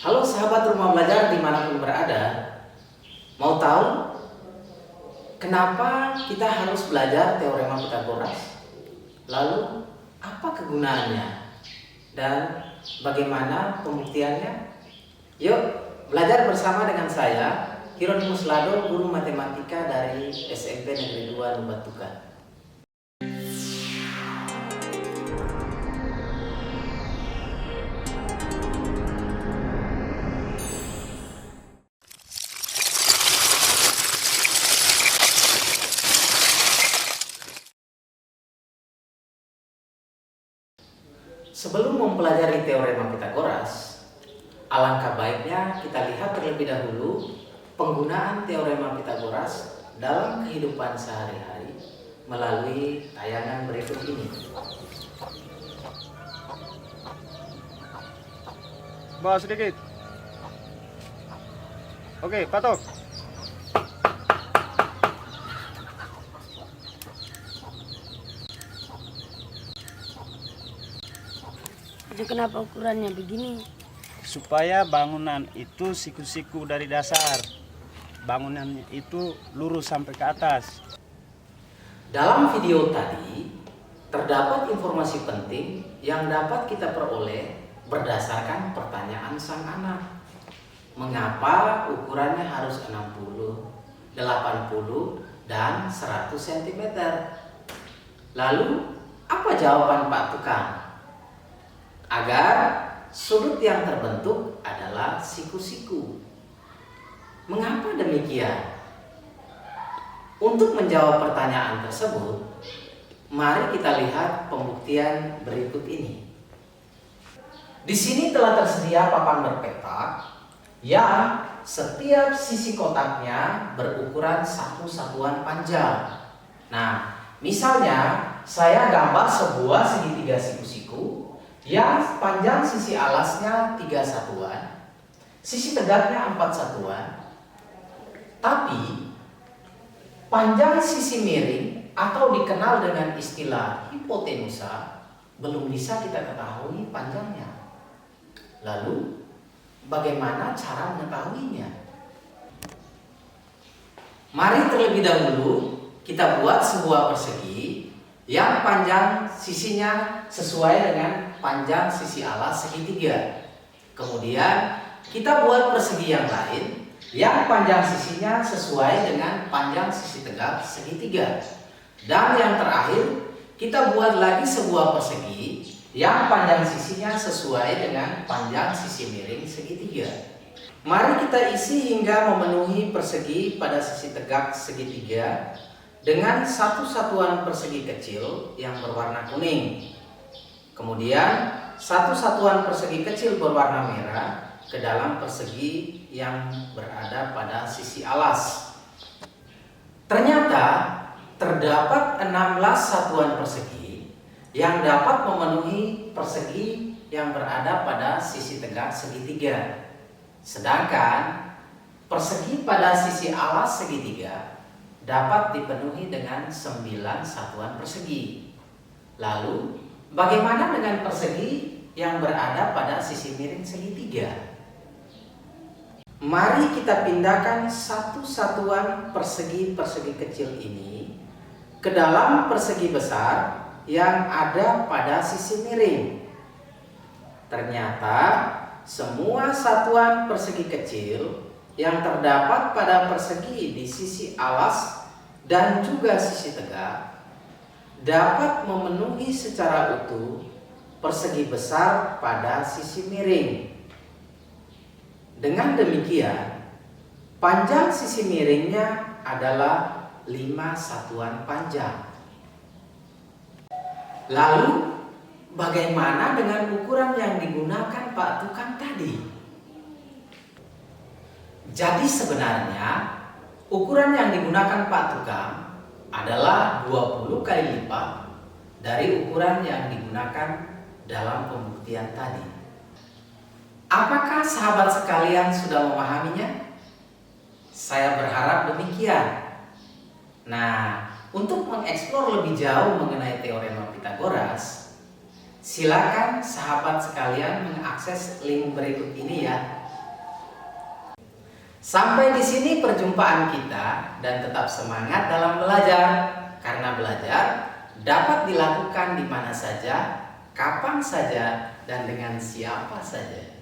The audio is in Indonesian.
Halo sahabat rumah belajar dimanapun berada. Mau tahu kenapa kita harus belajar teorema Pitagoras? Lalu apa kegunaannya? Dan bagaimana pembuktiannya? Yuk belajar bersama dengan saya, Hieronymus Lado, guru matematika dari SMP Negeri 2 Lubatukan. Sebelum mempelajari teorema Pitagoras, alangkah baiknya kita lihat terlebih dahulu penggunaan teorema Pitagoras dalam kehidupan sehari-hari melalui tayangan berikut ini. Bawa sedikit. Oke, patok. Itu kenapa ukurannya begini? Supaya bangunan itu siku-siku dari dasar. Bangunannya itu lurus sampai ke atas. Dalam video tadi, terdapat informasi penting yang dapat kita peroleh berdasarkan pertanyaan sang anak. Mengapa ukurannya harus 60, 80, dan 100 cm? Lalu, apa jawaban Pak Tukang? Agar sudut yang terbentuk adalah siku-siku. Mengapa demikian? Untuk menjawab pertanyaan tersebut, mari kita lihat pembuktian berikut ini. Di sini telah tersedia papan berpetak yang setiap sisi kotaknya berukuran satu satuan panjang. Nah, misalnya saya gambar sebuah segitiga siku-siku yang panjang sisi alasnya 3 satuan, sisi tegaknya 4 satuan, tapi panjang sisi miring atau dikenal dengan istilah hipotenusa belum bisa kita ketahui panjangnya. Lalu, bagaimana cara mengetahuinya? Mari terlebih dahulu kita buat sebuah persegi yang panjang sisinya sesuai dengan panjang sisi alas segitiga. Kemudian kita buat persegi yang lain yang panjang sisinya sesuai dengan panjang sisi tegak segitiga. Dan yang terakhir, kita buat lagi sebuah persegi yang panjang sisinya sesuai dengan panjang sisi miring segitiga. Mari kita isi hingga memenuhi persegi pada sisi tegak segitiga dengan satu satuan persegi kecil yang berwarna kuning. Kemudian satu satuan persegi kecil berwarna merah ke dalam persegi yang berada pada sisi alas. Ternyata terdapat 16 satuan persegi yang dapat memenuhi persegi yang berada pada sisi tegak segitiga. Sedangkan persegi pada sisi alas segitiga dapat dipenuhi dengan 9 satuan persegi. Lalu, bagaimana dengan persegi yang berada pada sisi miring segitiga? Mari kita pindahkan satu satuan persegi-persegi kecil ini ke dalam persegi besar yang ada pada sisi miring. Ternyata semua satuan persegi kecil yang terdapat pada persegi di sisi alas dan juga sisi tegak dapat memenuhi secara utuh persegi besar pada sisi miring. Dengan demikian, panjang sisi miringnya adalah 5 satuan panjang. Lalu, bagaimana dengan ukuran yang digunakan Pak Tukang tadi? Jadi sebenarnya, ukuran yang digunakan Pak Tukang adalah 20 kali lipat dari ukuran yang digunakan dalam pembuktian tadi. Apakah sahabat sekalian sudah memahaminya? Saya berharap demikian. Nah, untuk mengeksplor lebih jauh mengenai teorema Pitagoras, silakan sahabat sekalian mengakses link berikut ini ya. Sampai di sini perjumpaan kita dan tetap semangat dalam belajar karena belajar dapat dilakukan di mana saja, kapan saja, dan dengan siapa saja.